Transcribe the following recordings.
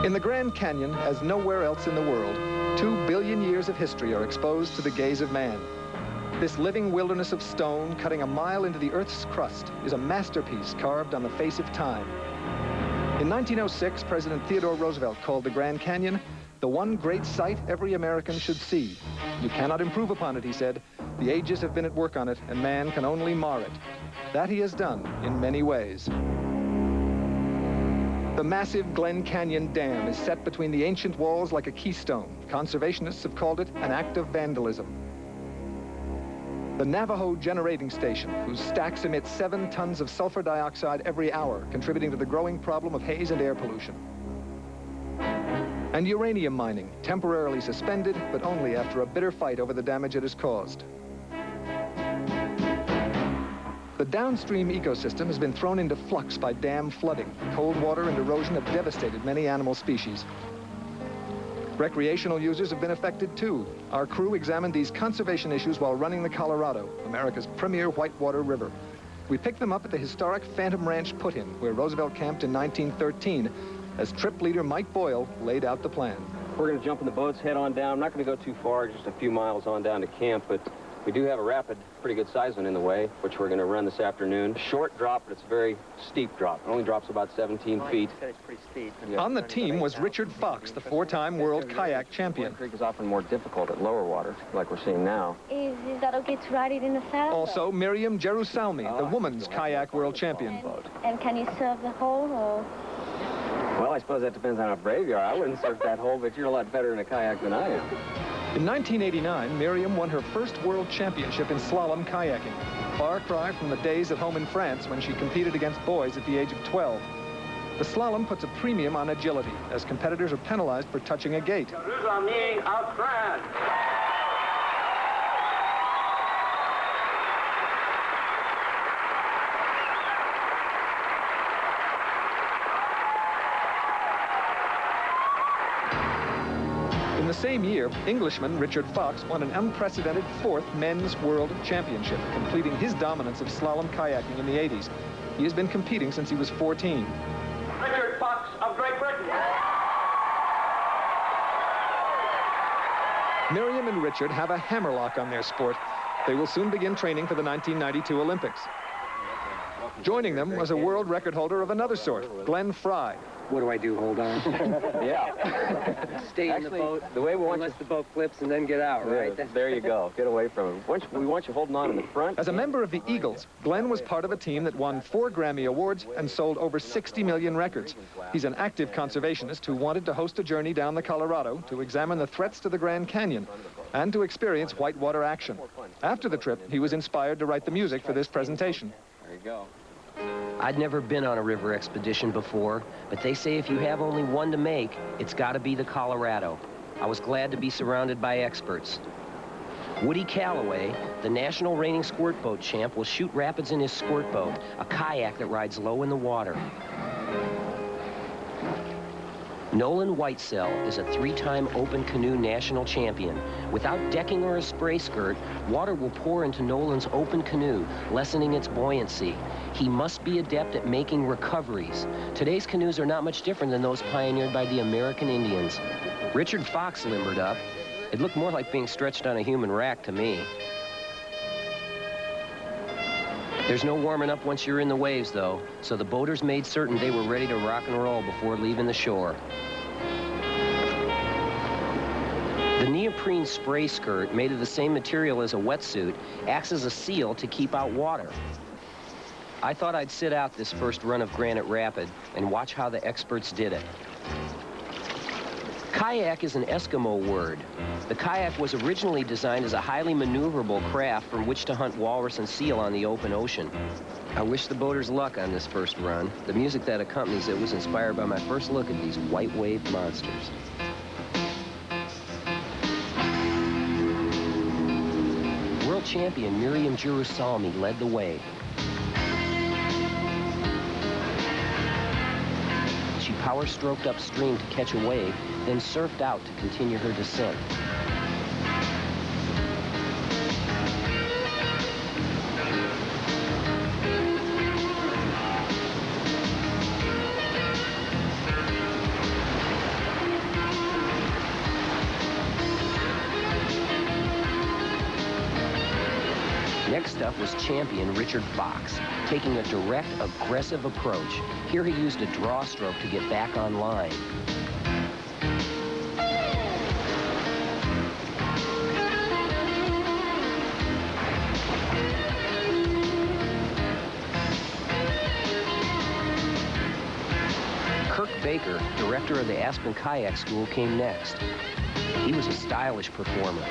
In the Grand Canyon, as nowhere else in the world, 2 billion years of history are exposed to the gaze of man. This living wilderness of stone, cutting a mile into the Earth's crust, is a masterpiece carved on the face of time. In 1906, President Theodore Roosevelt called the Grand Canyon the one great sight every American should see. You cannot improve upon it, he said. The ages have been at work on it, and man can only mar it. That he has done in many ways. The massive Glen Canyon Dam is set between the ancient walls like a keystone. Conservationists have called it an act of vandalism. The Navajo Generating Station, whose stacks emit 7 tons of sulfur dioxide every hour, contributing to the growing problem of haze and air pollution. And uranium mining, temporarily suspended, but only after a bitter fight over the damage it has caused. The downstream ecosystem has been thrown into flux by dam flooding. Cold water and erosion have devastated many animal species. Recreational users have been affected too. Our crew examined these conservation issues while running the Colorado, America's premier whitewater river. We picked them up at the historic Phantom Ranch Put-In, where Roosevelt camped in 1913, as trip leader Mike Boyle laid out the plan. We're going to jump in the boats, head on down. I'm not going to go too far, just a few miles on down to camp, but we do have a rapid, pretty good sized one in the way, which we're going to run this afternoon. Short drop, but it's a very steep drop. It only drops about 17 feet. It's pretty steep. On the team was Richard Fox, the 4-time world kayak champion. Creek is often more difficult at lower water, like we're seeing now. Is that okay to ride it in the saddle? Also, Miriam Jerusalmi, the woman's kayak world champion. And can you serve the hole, or? Well, I suppose that depends on how brave you are. I wouldn't surf that hole, but you're a lot better in a kayak than I am. In 1989, Miriam won her first world championship in slalom kayaking. Far cry from the days at home in France when she competed against boys at the age of 12. The slalom puts a premium on agility, as competitors are penalized for touching a gate. In the same year, Englishman Richard Fox won an unprecedented 4th men's world championship, completing his dominance of slalom kayaking in the 80s. He has been competing since he was 14. Richard Fox of Great Britain. Miriam and Richard have a hammerlock on their sport. They will soon begin training for the 1992 Olympics. Joining them was a world record holder of another sort, Glenn Fry. What do I do? Hold on. Yeah. Stay in the boat. The way we want unless the boat flips and then get out, right? There you go. Get away from it. We want you holding on in the front. As a member of the Eagles, Glenn was part of a team that won 4 Grammy Awards and sold over 60 million records. He's an active conservationist who wanted to host a journey down the Colorado to examine the threats to the Grand Canyon and to experience whitewater action. After the trip, he was inspired to write the music for this presentation. There you go. I'd never been on a river expedition before, but they say if you have only one to make, it's got to be the Colorado. I was glad to be surrounded by experts. Woody Callaway, the national reigning squirt boat champ, will shoot rapids in his squirt boat, a kayak that rides low in the water. Nolan Whitesell is a 3-time open canoe national champion. Without decking or a spray skirt, water will pour into Nolan's open canoe, lessening its buoyancy. He must be adept at making recoveries. Today's canoes are not much different than those pioneered by the American Indians. Richard Fox limbered up. It looked more like being stretched on a human rack to me. There's no warming up once you're in the waves, though, so the boaters made certain they were ready to rock and roll before leaving the shore. The neoprene spray skirt, made of the same material as a wetsuit, acts as a seal to keep out water. I thought I'd sit out this first run of Granite Rapid and watch how the experts did it. Kayak is an Eskimo word. The kayak was originally designed as a highly maneuverable craft from which to hunt walrus and seal on the open ocean. I wish the boaters luck on this first run. The music that accompanies it was inspired by my first look at these white-waved monsters. World champion Miriam Jerusalmi led the way. She power-stroked upstream to catch a wave, then surfed out to continue her descent. Next up was champion Richard Fox, taking a direct, aggressive approach. Here he used a draw stroke to get back on line. Kirk Baker, director of the Aspen Kayak School, came next. He was a stylish performer.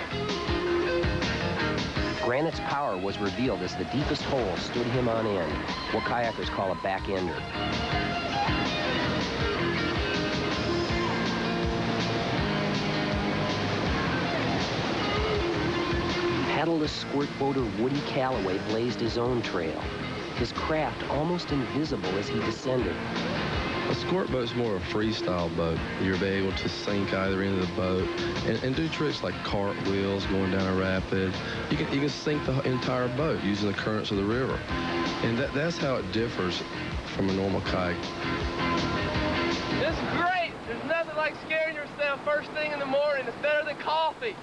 Granite's power was revealed as the deepest hole stood him on end, what kayakers call a back-ender. Paddleless squirt boater Woody Callaway blazed his own trail, his craft almost invisible as he descended. A squirt boat's more a freestyle boat. You'll be able to sink either end of the boat and do tricks like cartwheels going down a rapid. You can sink the entire boat using the currents of the river. And that's how it differs from a normal kayak. This is great. There's nothing like scaring yourself first thing in the morning. It's better than coffee.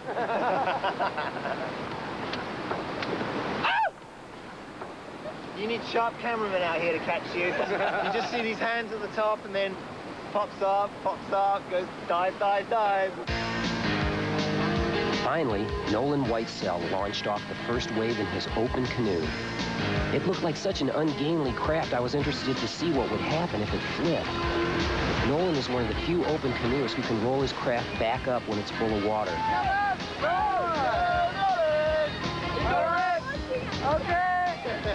You need sharp cameramen out here to catch you. You just see these hands at the top and then pops up, goes dive, dive, dive. Finally, Nolan Whitesell launched off the first wave in his open canoe. It looked like such an ungainly craft I was interested to see what would happen if it flipped. Nolan is one of the few open canoeists who can roll his craft back up when it's full of water. Okay. You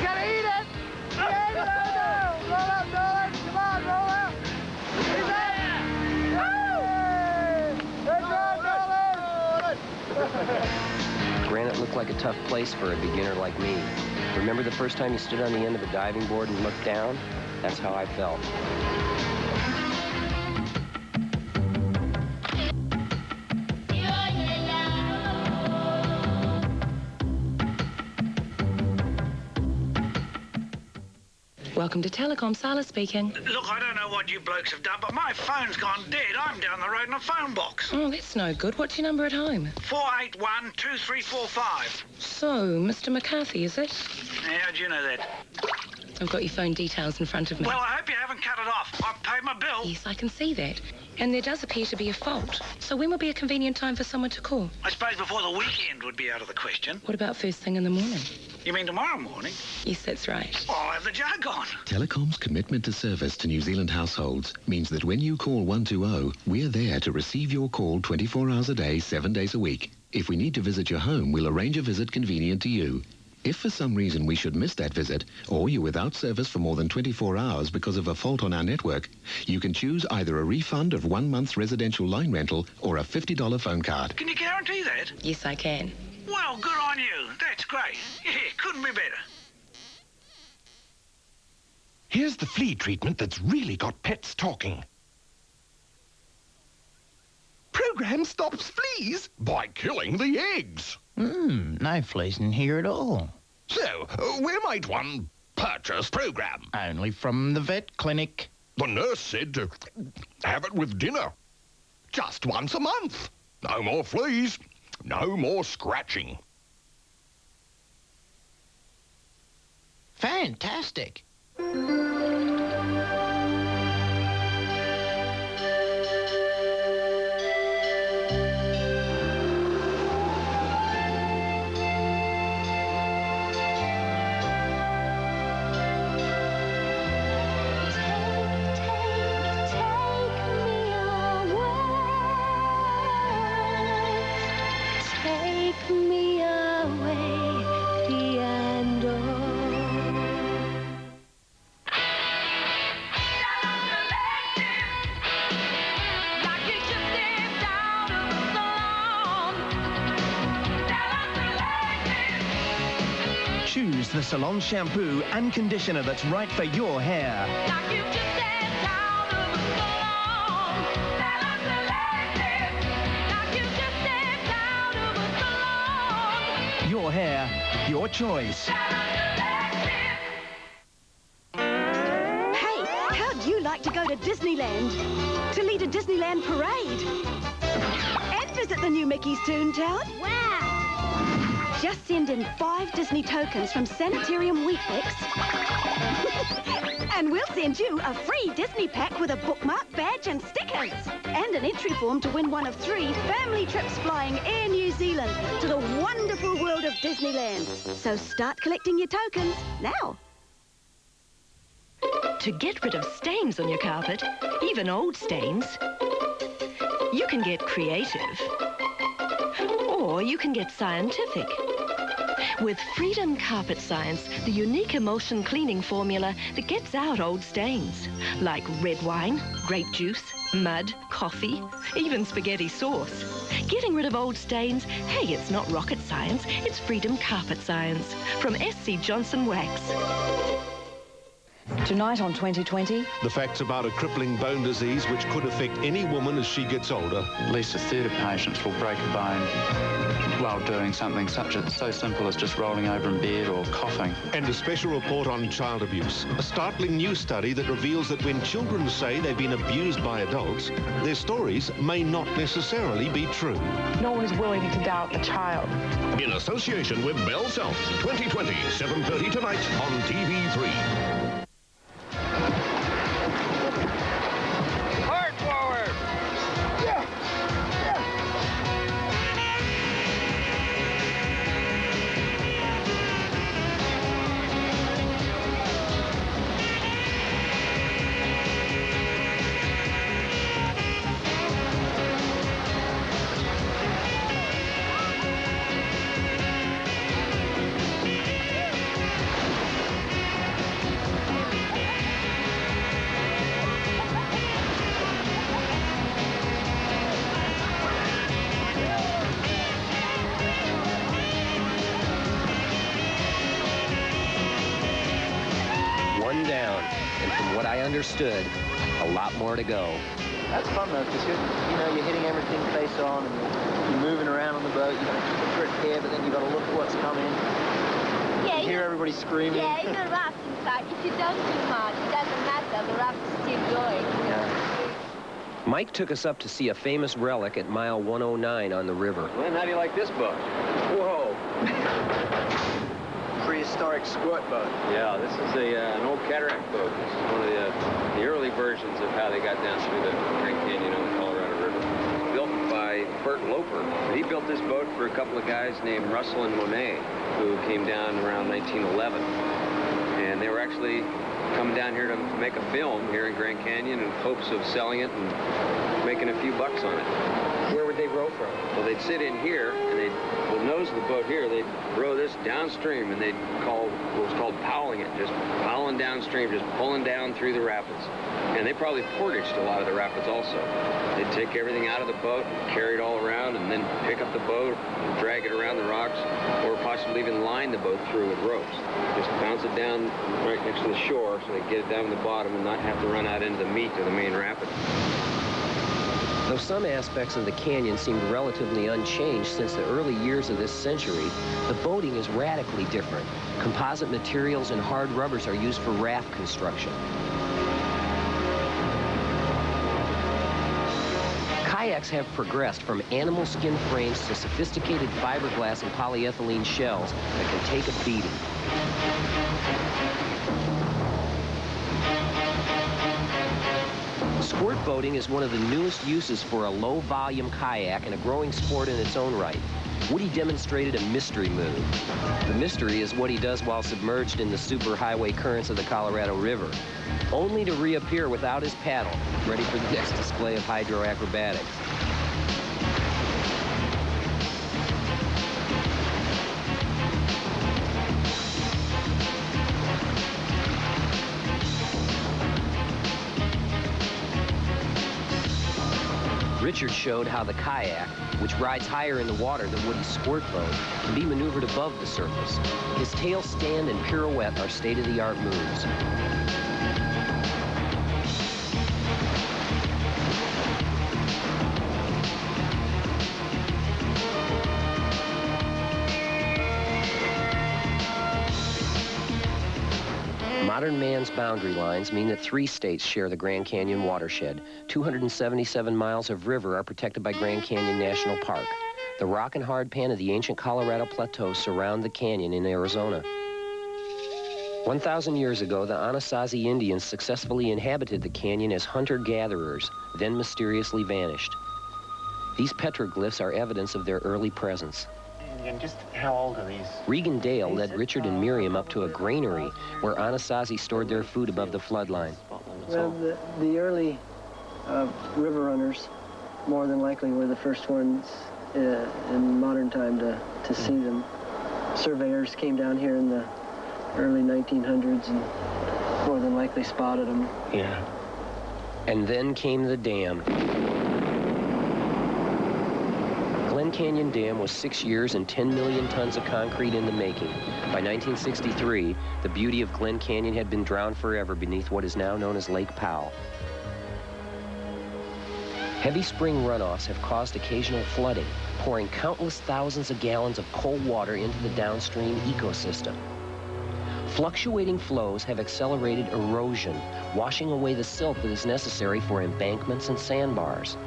gotta eat it! Okay, roll up, Nolan! Come on, roll up! He's in! Good job, Nolan! Granite looked like a tough place for a beginner like me. Remember the first time you stood on the end of a diving board and looked down? That's how I felt. Welcome to Telecom, Sala speaking. Look, I don't know what you blokes have done, but my phone's gone dead. I'm down the road in a phone box. Oh, that's no good. What's your number at home? 481-2345. So, Mr. McCarthy, is it? How'd you know that? I've got your phone details in front of me. Well, I hope you haven't cut it off. I've paid my bill. Yes, I can see that. And there does appear to be a fault. So when would be a convenient time for someone to call? I suppose before the weekend would be out of the question. What about first thing in the morning? You mean tomorrow morning? Yes, that's right. I'll have the jug on. Telecom's commitment to service to New Zealand households means that when you call 120, we're there to receive your call 24 hours a day, 7 days a week. If we need to visit your home, we'll arrange a visit convenient to you. If for some reason we should miss that visit, or you're without service for more than 24 hours because of a fault on our network, you can choose either a refund of 1 month's residential line rental or a $50 phone card. Can you guarantee that? Yes, I can. Well, good on you. That's great. Yeah, couldn't be better. Here's the flea treatment that's really got pets talking. Program stops fleas by killing the eggs. No fleas in here at all. So, where might one purchase program? Only from the vet clinic. The nurse said to have it with dinner. Just once a month. No more fleas. No more scratching. Fantastic. Choose the salon shampoo and conditioner that's right for your hair. Your hair, your choice. Hey, how'd you like to go to Disneyland? To lead a Disneyland parade? And visit the new Mickey's Toontown? Wow! Just send in 5 Disney tokens from Sanitarium Wheatbix and we'll send you a free Disney pack with a bookmark, badge and stickers. And an entry form to win one of 3 family trips flying Air New Zealand to the wonderful world of Disneyland. So start collecting your tokens now. To get rid of stains on your carpet, even old stains, you can get creative. Or you can get scientific. With Freedom Carpet Science, the unique emulsion cleaning formula that gets out old stains, like red wine, grape juice, mud, coffee, even spaghetti sauce. Getting rid of old stains, hey, it's not rocket science, it's Freedom Carpet Science from SC Johnson Wax. Tonight on 2020... The facts about a crippling bone disease which could affect any woman as she gets older. At least a third of patients will break a bone while doing something so simple as just rolling over in bed or coughing. And a special report on child abuse. A startling new study that reveals that when children say they've been abused by adults, their stories may not necessarily be true. No one's willing to doubt a child. In association with Bell South, 2020, 7:30 tonight on TV3. Down, and from what I understood, a lot more to go. That's fun though, because you're hitting everything face on, and you're moving around on the boat. You've got to keep a grip here, but then you've got to look at what's coming. Yeah, you hear everybody screaming. Yeah, in the raft, in fact, if you don't do much, it doesn't matter. The raft is still going. Yeah. Mike took us up to see a famous relic at mile 109 on the river. Glenn, how do you like this boat? Whoa. Prehistoric Squirt Boat. Yeah, this is an old cataract boat. This is one of the early versions of how they got down through the Grand Canyon on the Colorado River. Built by Bert Loper. He built this boat for a couple of guys named Russell and Monet, who came down around 1911. And they were actually coming down here to make a film here in Grand Canyon in hopes of selling it and making a few bucks on it. Where would they row from? Well, they'd sit in here, and the nose of the boat here, they'd row this downstream, and they'd call what was called powling it, just powling downstream, just pulling down through the rapids. And they probably portaged a lot of the rapids also. They'd take everything out of the boat, carry it all around, and then pick up the boat, and drag it around the rocks, or possibly even line the boat through with ropes. Just bounce it down right next to the shore so they get it down to the bottom and not have to run out into the meat of the main rapid. Though some aspects of the canyon seemed relatively unchanged since the early years of this century, the boating is radically different. Composite materials and hard rubbers are used for raft construction. Kayaks have progressed from animal skin frames to sophisticated fiberglass and polyethylene shells that can take a beating. Squirt boating is one of the newest uses for a low-volume kayak and a growing sport in its own right. Woody demonstrated a mystery move. The mystery is what he does while submerged in the superhighway currents of the Colorado River, only to reappear without his paddle, ready for the next display of hydroacrobatics. Richard showed how the kayak, which rides higher in the water than Woody's squirt boat, can be maneuvered above the surface. His tail stand and pirouette are state-of-the-art moves. Modern man's boundary lines mean that 3 states share the Grand Canyon watershed. 277 miles of river are protected by Grand Canyon National Park. The rock and hard pan of the ancient Colorado Plateau surround the canyon in Arizona. 1,000 years ago, the Anasazi Indians successfully inhabited the canyon as hunter-gatherers, then mysteriously vanished. These petroglyphs are evidence of their early presence. And just how old are these? Regan Dale led Richard and Miriam up to a granary where Anasazi stored their food above the floodline. Well, the early river runners, more than likely, were the first ones in modern time to see them. Surveyors came down here in the early 1900s and more than likely spotted them. Yeah. And then came the dam. Glen Canyon Dam was 6 years and 10 million tons of concrete in the making. By 1963, the beauty of Glen Canyon had been drowned forever beneath what is now known as Lake Powell. Heavy spring runoffs have caused occasional flooding, pouring countless thousands of gallons of cold water into the downstream ecosystem. Fluctuating flows have accelerated erosion, washing away the silt that is necessary for embankments and sandbars.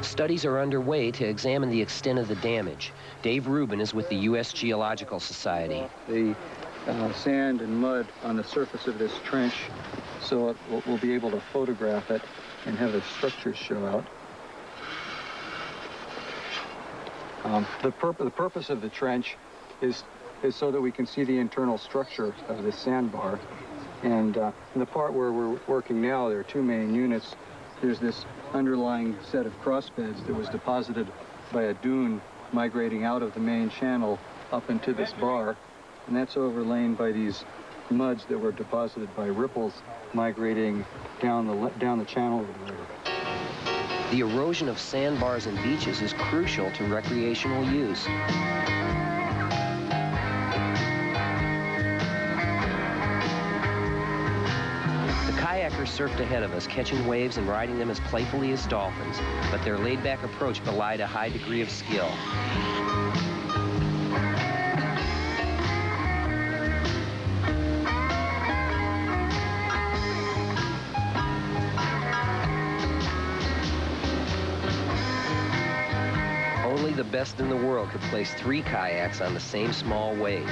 Studies are underway to examine the extent of the damage. Dave Rubin is with the U.S. Geological Society. The sand and mud on the surface of this trench, so we'll be able to photograph it and have the structures show out. The purpose of the trench is so that we can see the internal structure of this sandbar. And in the part where we're working now, there are two main units. There's this underlying set of crossbeds that was deposited by a dune migrating out of the main channel up into this bar, and that's overlain by these muds that were deposited by ripples migrating down the channel of the river. The erosion of sandbars and beaches is crucial to recreational use. Kayakers surfed ahead of us, catching waves and riding them as playfully as dolphins, but their laid-back approach belied a high degree of skill. Only the best in the world could place 3 kayaks on the same small wave.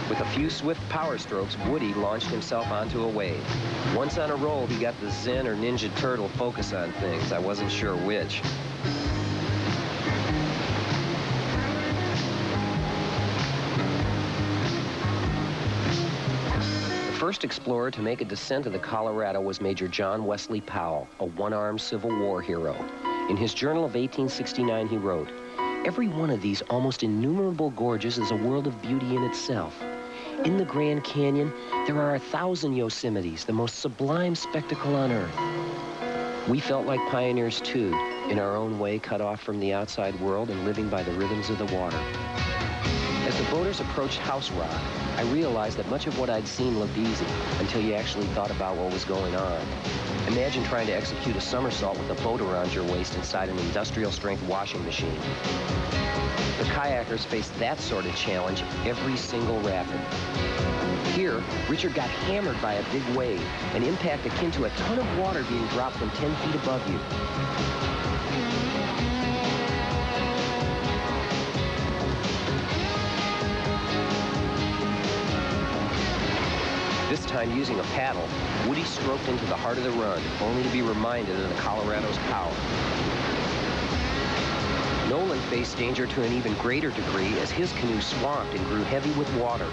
With a few swift power strokes, Woody launched himself onto a wave. Once on a roll, he got the Zen or Ninja Turtle focus on things. I wasn't sure which. The first explorer to make a descent of the Colorado was Major John Wesley Powell, a one-armed Civil War hero. In his journal of 1869, he wrote, "Every one of these almost innumerable gorges is a world of beauty in itself. In the Grand Canyon, there are 1,000 Yosemites, the most sublime spectacle on earth." We felt like pioneers, too, in our own way, cut off from the outside world and living by the rhythms of the water. As the boaters approached House Rock, I realized that much of what I'd seen looked easy until you actually thought about what was going on. Imagine trying to execute a somersault with a boat around your waist inside an industrial-strength washing machine. The kayakers faced that sort of challenge every single rapid. Here, Richard got hammered by a big wave, an impact akin to a ton of water being dropped from 10 feet above you. This time, using a paddle, Woody stroked into the heart of the run, only to be reminded of the Colorado's power. Nolan faced danger to an even greater degree as his canoe swamped and grew heavy with water.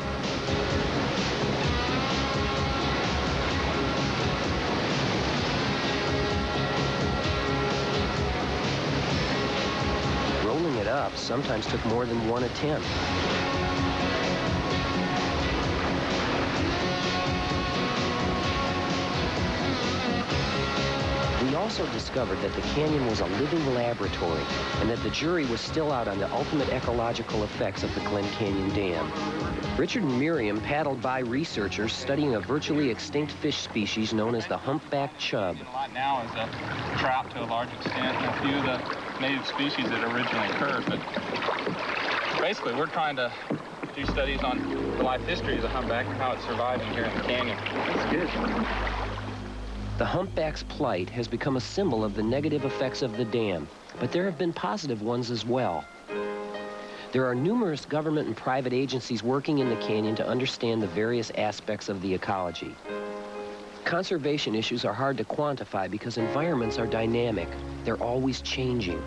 Rolling it up sometimes took more than one attempt. We also discovered that the canyon was a living laboratory and that the jury was still out on the ultimate ecological effects of the Glen Canyon Dam. Richard and Miriam paddled by researchers studying a virtually extinct fish species known as the humpback chub. Right now is a trout to a large extent and a few of the native species that originally occurred. But basically, we're trying to do studies on the life history of the humpback and how it's surviving here in the canyon. That's good. The humpback's plight has become a symbol of the negative effects of the dam, but there have been positive ones as well. There are numerous government and private agencies working in the canyon to understand the various aspects of the ecology. Conservation issues are hard to quantify because environments are dynamic. They're always changing.